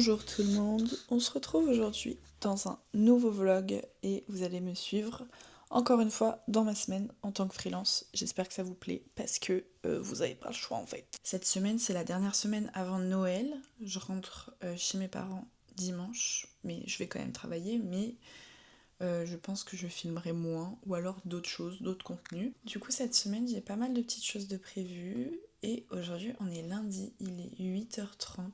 Bonjour tout le monde, on se retrouve aujourd'hui dans un nouveau vlog et vous allez me suivre encore une fois dans ma semaine en tant que freelance. J'espère que ça vous plaît parce que vous n'avez pas le choix en fait. Cette semaine c'est la dernière semaine avant Noël, je rentre chez mes parents dimanche, mais je vais quand même travailler, mais je pense que je filmerai moins ou alors d'autres choses, d'autres contenus. Du coup cette semaine j'ai pas mal de petites choses de prévues et aujourd'hui on est lundi, il est 8h30.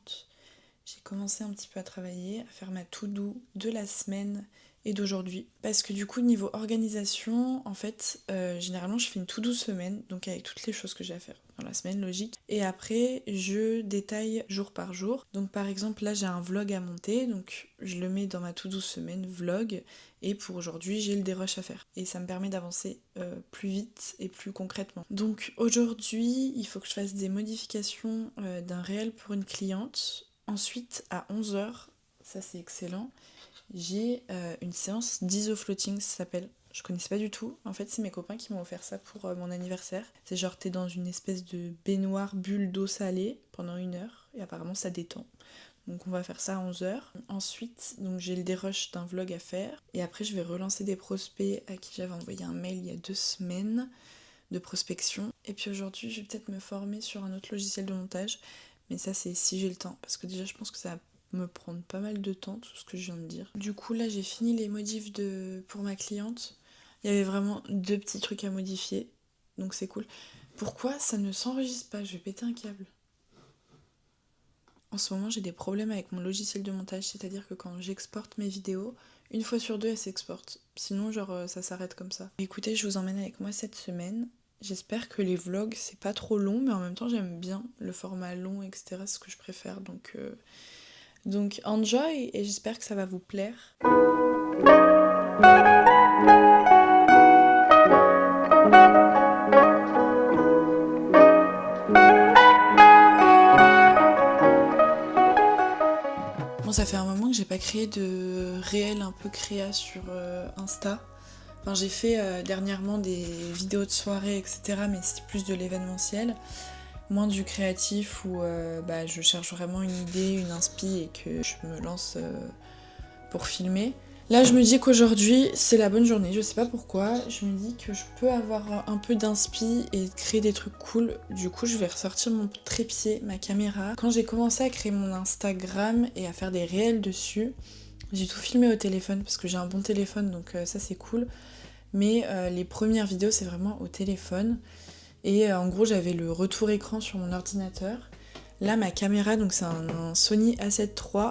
J'ai commencé un petit peu à travailler, à faire ma to-do de la semaine et d'aujourd'hui. Parce que du coup, niveau organisation, en fait, généralement, je fais une to-do semaine, donc avec toutes les choses que j'ai à faire dans la semaine, logique. Et après, je détaille jour par jour. Donc par exemple, là, j'ai un vlog à monter, donc je le mets dans ma to-do semaine, vlog. Et pour aujourd'hui, j'ai le dérush à faire. Et ça me permet d'avancer plus vite et plus concrètement. Donc aujourd'hui, il faut que je fasse des modifications d'un réel pour une cliente. Ensuite, à 11h, ça c'est excellent, j'ai une séance d'isofloating, ça s'appelle. Je connaissais pas du tout. En fait, c'est mes copains qui m'ont offert ça pour mon anniversaire. C'est genre, t'es dans une espèce de baignoire bulle d'eau salée pendant 1 heure et apparemment ça détend. Donc on va faire ça à 11h. Ensuite, donc j'ai le dérush d'un vlog à faire. Et après, je vais relancer des prospects à qui j'avais envoyé un mail il y a 2 semaines de prospection. Et puis aujourd'hui, je vais peut-être me former sur un autre logiciel de montage. Mais ça c'est si j'ai le temps, parce que déjà je pense que ça va me prendre pas mal de temps, tout ce que je viens de dire. Du coup là j'ai fini les modifs pour ma cliente. Il y avait vraiment 2 petits trucs à modifier, donc c'est cool. Pourquoi ça ne s'enregistre pas? Je vais péter un câble. En ce moment j'ai des problèmes avec mon logiciel de montage, c'est-à-dire que quand j'exporte mes vidéos, 1 fois sur 2 elles s'exportent. Sinon genre ça s'arrête comme ça. Écoutez, je vous emmène avec moi cette semaine. J'espère que les vlogs c'est pas trop long, mais en même temps j'aime bien le format long, etc. C'est ce que je préfère, donc enjoy et j'espère que ça va vous plaire. Bon, ça fait un moment que j'ai pas créé de réel un peu créa sur Insta. Enfin, j'ai fait dernièrement des vidéos de soirée, etc. Mais c'était plus de l'événementiel, moins du créatif où je cherche vraiment une idée, une inspi et que je me lance pour filmer. Là, je me dis qu'aujourd'hui, c'est la bonne journée. Je sais pas pourquoi. Je me dis que je peux avoir un peu d'inspi et créer des trucs cool. Du coup, je vais ressortir mon trépied, ma caméra. Quand j'ai commencé à créer mon Instagram et à faire des réels dessus, j'ai tout filmé au téléphone parce que j'ai un bon téléphone, donc ça c'est cool. Mais les premières vidéos c'est vraiment au téléphone. Et en gros j'avais le retour écran sur mon ordinateur. Là ma caméra, donc c'est un Sony A7 III.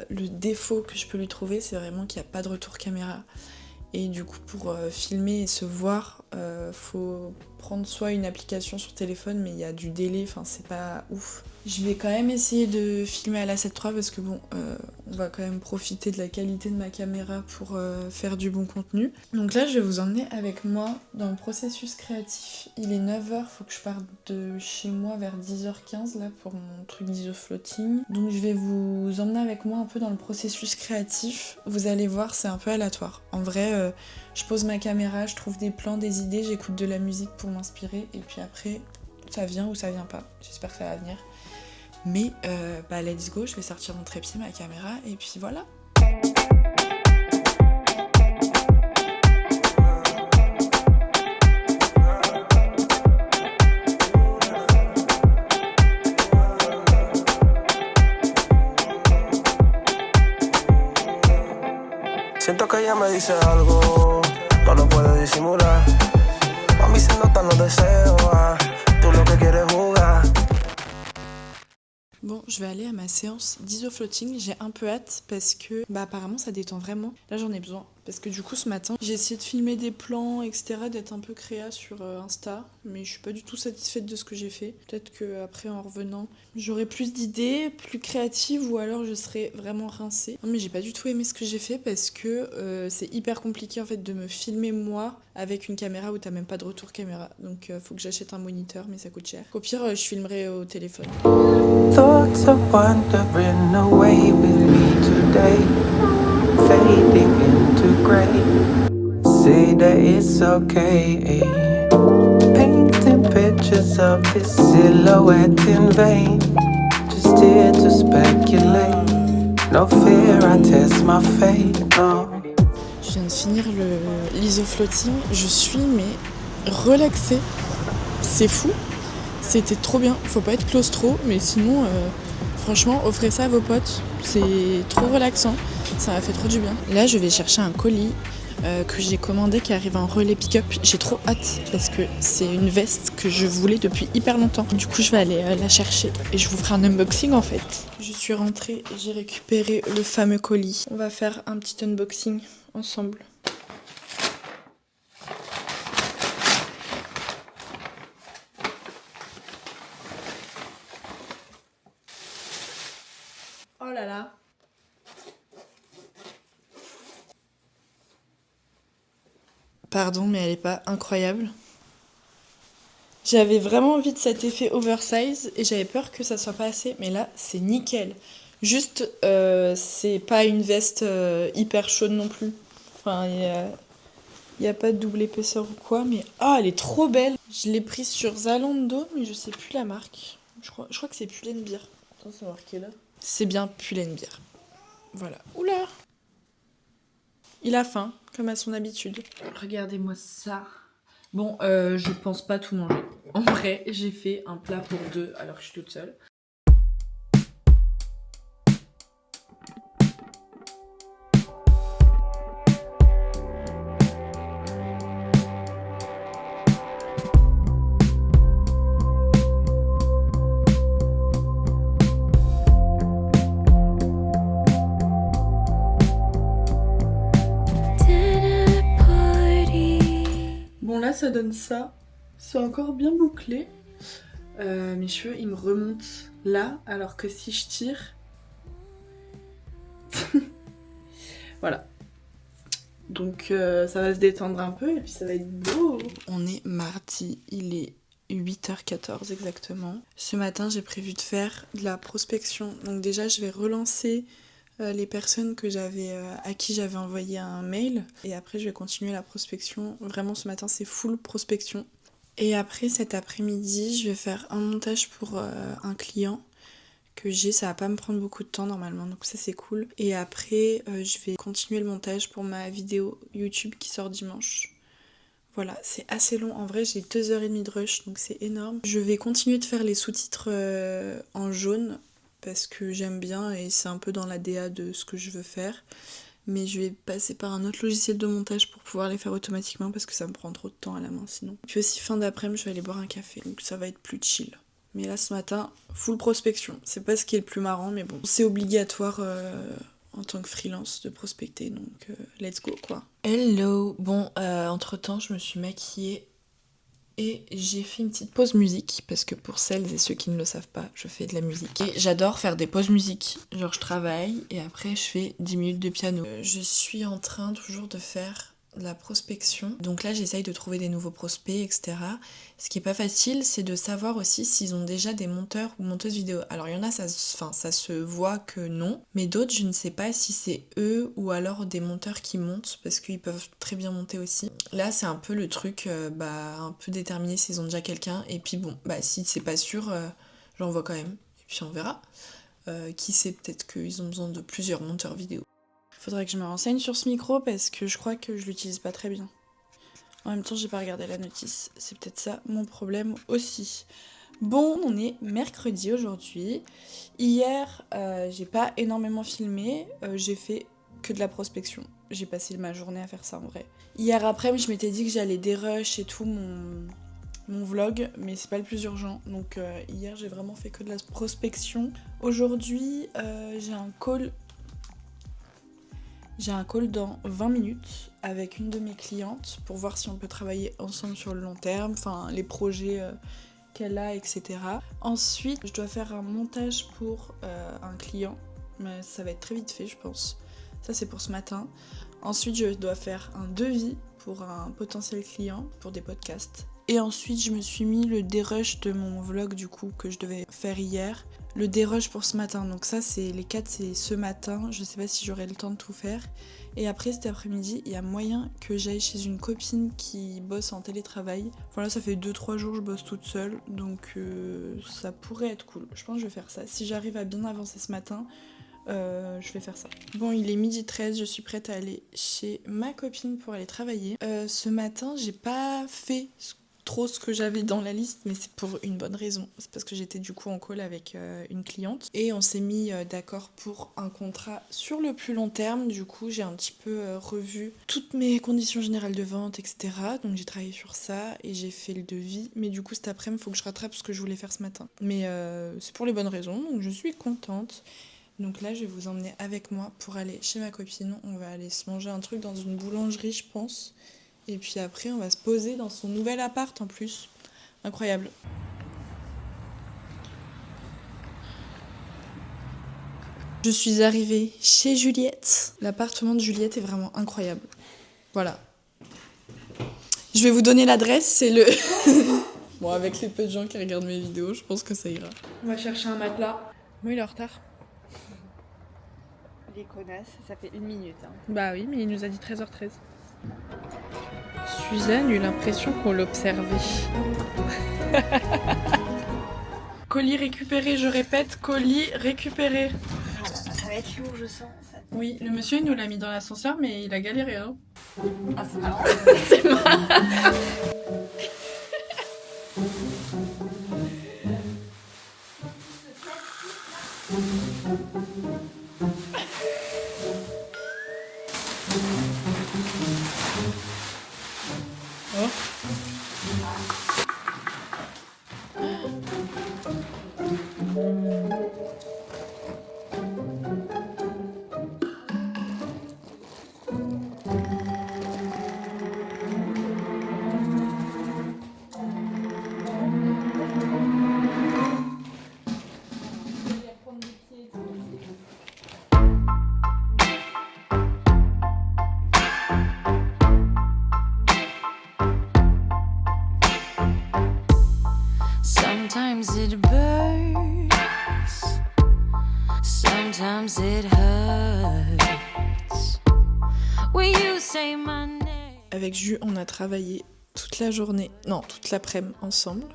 Le défaut que je peux lui trouver c'est vraiment qu'il n'y a pas de retour caméra. Et du coup pour filmer et se voir, faut prendre soit une application sur téléphone, mais il y a du délai, enfin c'est pas ouf. Je vais quand même essayer de filmer à l'A7 III parce que bon, on va quand même profiter de la qualité de ma caméra pour faire du bon contenu. Donc là je vais vous emmener avec moi dans le processus créatif. Il est 9h, faut que je parte de chez moi vers 10h15 là pour mon truc d'isofloating. Donc je vais vous emmener avec moi un peu dans le processus créatif. Vous allez voir, c'est un peu aléatoire. En vrai, je pose ma caméra, je trouve des plans, des idées, j'écoute de la musique pour m'inspirer et puis après ça vient ou ça vient pas. J'espère que ça va venir. Mais let's go, je vais sortir mon trépied, ma caméra et puis voilà. Siento que ella me dice algo, no lo puedo disimular. Mami, se notan los deseos, tú lo que quieres jugar. Bon, je vais aller à ma séance d'isofloating, j'ai un peu hâte parce que apparemment ça détend vraiment. Là j'en ai besoin parce que du coup ce matin j'ai essayé de filmer des plans, etc., d'être un peu créa sur Insta, mais je suis pas du tout satisfaite de ce que j'ai fait. Peut-être que après en revenant j'aurai plus d'idées, plus créatives ou alors je serai vraiment rincée. Non mais j'ai pas du tout aimé ce que j'ai fait parce que c'est hyper compliqué en fait de me filmer moi avec une caméra où t'as même pas de retour caméra. Donc faut que j'achète un moniteur mais ça coûte cher. Au pire je filmerai au téléphone. Thoughts of wandering away with me today, fading into grey. Say that it's okay, painting pictures of this silhouette in vain. Just here to speculate. No fear, I test my fate, no. Je viens de finir l'isofloating. Je suis relaxée. C'est fou. C'était trop bien. Faut pas être claustro, mais sinon, franchement, offrez ça à vos potes. C'est trop relaxant. Ça m'a fait trop du bien. Là, je vais chercher un colis que j'ai commandé qui arrive en relais pick-up. J'ai trop hâte parce que c'est une veste que je voulais depuis hyper longtemps. Du coup, je vais aller la chercher et je vous ferai un unboxing en fait. Je suis rentrée et j'ai récupéré le fameux colis. On va faire un petit unboxing ensemble. Oh là là. Pardon, mais elle est pas incroyable. J'avais vraiment envie de cet effet oversize et j'avais peur que ça soit pas assez, mais là c'est nickel. Juste, c'est pas une veste hyper chaude non plus. Enfin, il y a pas de double épaisseur ou quoi, mais elle est trop belle. Je l'ai prise sur Zalando, mais je sais plus la marque. Je crois que c'est Pull&Bear. Attends, c'est marqué là. C'est bien Pull&Bear. Voilà. Oula! Il a faim, comme à son habitude. Regardez-moi ça. Bon, je pense pas tout manger. En vrai, j'ai fait un plat pour deux alors que je suis toute seule. Bon là ça donne ça, c'est encore bien bouclé. Mes cheveux ils me remontent là alors que si je tire... Voilà. Donc ça va se détendre un peu et puis ça va être beau. On est mardi, il est 8h14 exactement. Ce matin j'ai prévu de faire de la prospection. Donc déjà je vais relancer les personnes à qui j'avais envoyé un mail. Et après, je vais continuer la prospection. Vraiment, ce matin, c'est full prospection. Et après, cet après-midi, je vais faire un montage pour un client que j'ai. Ça va pas me prendre beaucoup de temps normalement, donc ça, c'est cool. Et après, je vais continuer le montage pour ma vidéo YouTube qui sort dimanche. Voilà, c'est assez long. En vrai, j'ai 2h30 de rush, donc c'est énorme. Je vais continuer de faire les sous-titres en jaune parce que j'aime bien et c'est un peu dans la DA de ce que je veux faire. Mais je vais passer par un autre logiciel de montage pour pouvoir les faire automatiquement parce que ça me prend trop de temps à la main sinon. Puis aussi fin d'après-midi, je vais aller boire un café, donc ça va être plus chill. Mais là ce matin, full prospection. C'est pas ce qui est le plus marrant, mais bon, c'est obligatoire en tant que freelance de prospecter, donc let's go quoi. Hello. Bon, entre-temps, je me suis maquillée et j'ai fait une petite pause musique parce que pour celles et ceux qui ne le savent pas, je fais de la musique. Et j'adore faire des pauses musique. Genre je travaille et après je fais 10 minutes de piano. Je suis en train toujours de faire de la prospection. Donc là j'essaye de trouver des nouveaux prospects, etc. Ce qui est pas facile, c'est de savoir aussi s'ils ont déjà des monteurs ou monteuses vidéo. Alors il y en a, ça se voit que non. Mais d'autres, je ne sais pas si c'est eux ou alors des monteurs qui montent parce qu'ils peuvent très bien monter aussi. Là c'est un peu le truc, un peu déterminer s'ils ont déjà quelqu'un. Et puis bon, si c'est pas sûr, j'envoie quand même. Et puis on verra. Qui sait, peut-être qu'ils ont besoin de plusieurs monteurs vidéo. Faudrait que je me renseigne sur ce micro parce que je crois que je l'utilise pas très bien. En même temps, j'ai pas regardé la notice. C'est peut-être ça mon problème aussi. Bon, on est mercredi aujourd'hui. Hier, j'ai pas énormément filmé. J'ai fait que de la prospection. J'ai passé ma journée à faire ça en vrai. Hier après, je m'étais dit que j'allais dérush et tout mon vlog, mais c'est pas le plus urgent. Donc hier, j'ai vraiment fait que de la prospection. Aujourd'hui, j'ai un call. J'ai un call dans 20 minutes avec une de mes clientes pour voir si on peut travailler ensemble sur le long terme, enfin les projets qu'elle a, etc. Ensuite, je dois faire un montage pour un client, mais ça va être très vite fait, je pense. Ça, c'est pour ce matin. Ensuite, je dois faire un devis pour un potentiel client pour des podcasts. Et ensuite, je me suis mis le dérush de mon vlog du coup que je devais faire hier. Le dérush pour ce matin, donc ça c'est les 4, c'est ce matin, je sais pas si j'aurai le temps de tout faire. Et après cet après-midi, il y a moyen que j'aille chez une copine qui bosse en télétravail. Voilà, ça fait 2-3 jours que je bosse toute seule, donc ça pourrait être cool. Je pense que je vais faire ça. Si j'arrive à bien avancer ce matin, je vais faire ça. Bon, il est 12h13, je suis prête à aller chez ma copine pour aller travailler. Ce matin, j'ai pas fait trop ce que j'avais dans la liste, mais c'est pour une bonne raison. C'est parce que j'étais du coup en call avec une cliente et on s'est mis d'accord pour un contrat sur le plus long terme. Du coup, j'ai un petit peu revu toutes mes conditions générales de vente, etc. Donc j'ai travaillé sur ça et j'ai fait le devis. Mais du coup, cet après-midi, il faut que je rattrape ce que je voulais faire ce matin. Mais c'est pour les bonnes raisons, donc je suis contente. Donc là, je vais vous emmener avec moi pour aller chez ma copine. On va aller se manger un truc dans une boulangerie, je pense. Et puis après, on va se poser dans son nouvel appart en plus. Incroyable. Je suis arrivée chez Juliette. L'appartement de Juliette est vraiment incroyable. Voilà. Je vais vous donner l'adresse, c'est le... Bon, avec les peu de gens qui regardent mes vidéos, je pense que ça ira. On va chercher un matelas. Moi, il est en retard. Les connasses, ça fait 1 minute. Hein. Bah oui, mais il nous a dit 13h13. Suzanne eut l'impression qu'on l'observait. Colis récupéré, je répète, colis récupéré. Ça va être lourd, je sens. Ça... Oui, le monsieur il nous l'a mis dans l'ascenseur, mais il a galéré. Hein. Ah, c'est marrant. C'est marrant. Oh. Sometimes it burns, sometimes it hurts. When you say my name. Avec Jus, on a travaillé toute la journée, non, toute l'après-midi ensemble.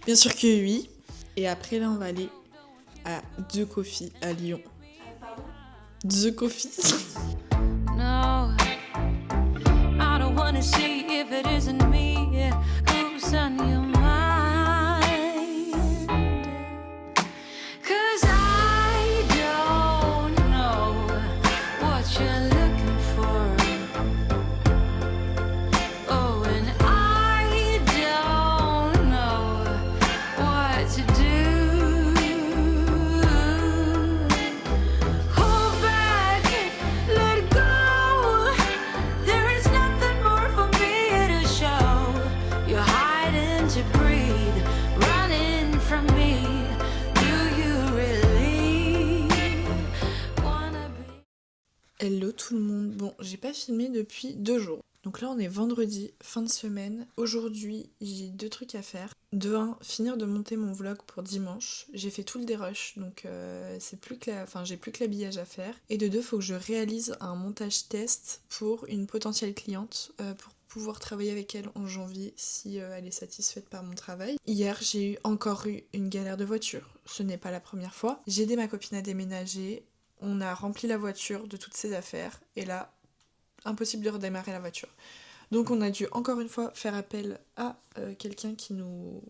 Bien sûr que oui. Et après, là, on va aller à The Coffee à Lyon. The Coffee. No, I don't wanna see if it isn't me who's on your mind. 'Cause I don't know what you're looking for. Oh, and I don't know what to do. Hold back, let go. There is nothing more for me to show. You're hiding to breathe, running from me. Do you really wanna be? Hello tout le monde. Bon, j'ai pas filmé depuis 2 jours. Donc là, on est vendredi, fin de semaine. Aujourd'hui, j'ai 2 trucs à faire. De 1, finir de monter mon vlog pour dimanche. J'ai fait tout le dérush, donc c'est plus que j'ai plus que l'habillage à faire. Et de 2, faut que je réalise un montage test pour une potentielle cliente pour pouvoir travailler avec elle en janvier si elle est satisfaite par mon travail. Hier, j'ai encore eu une galère de voiture. Ce n'est pas la première fois. J'ai aidé ma copine à déménager. On a rempli la voiture de toutes ses affaires. Et là, impossible de redémarrer la voiture. Donc on a dû encore une fois faire appel à quelqu'un qui nous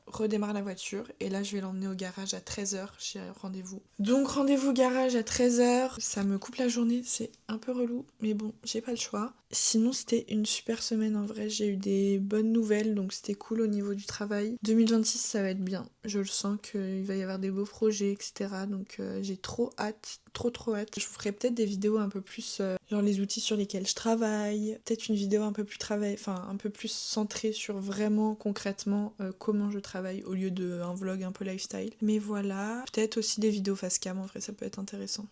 redémarre la voiture. Et là, je vais l'emmener au garage à 13h. J'ai rendez-vous. Donc rendez-vous garage à 13h. Ça me coupe la journée. C'est un peu relou. Mais bon, j'ai pas le choix. Sinon, c'était une super semaine en vrai. J'ai eu des bonnes nouvelles. Donc c'était cool au niveau du travail. 2026, ça va être bien. Je le sens qu'il va y avoir des beaux projets, etc. Donc j'ai trop hâte. Trop hâte. Je vous ferai peut-être des vidéos un peu plus genre les outils sur lesquels je travaille, peut-être une vidéo un peu plus un peu plus centrée sur vraiment concrètement comment je travaille au lieu d'un vlog un peu lifestyle. Mais voilà, peut-être aussi des vidéos face cam, en vrai ça peut être intéressant.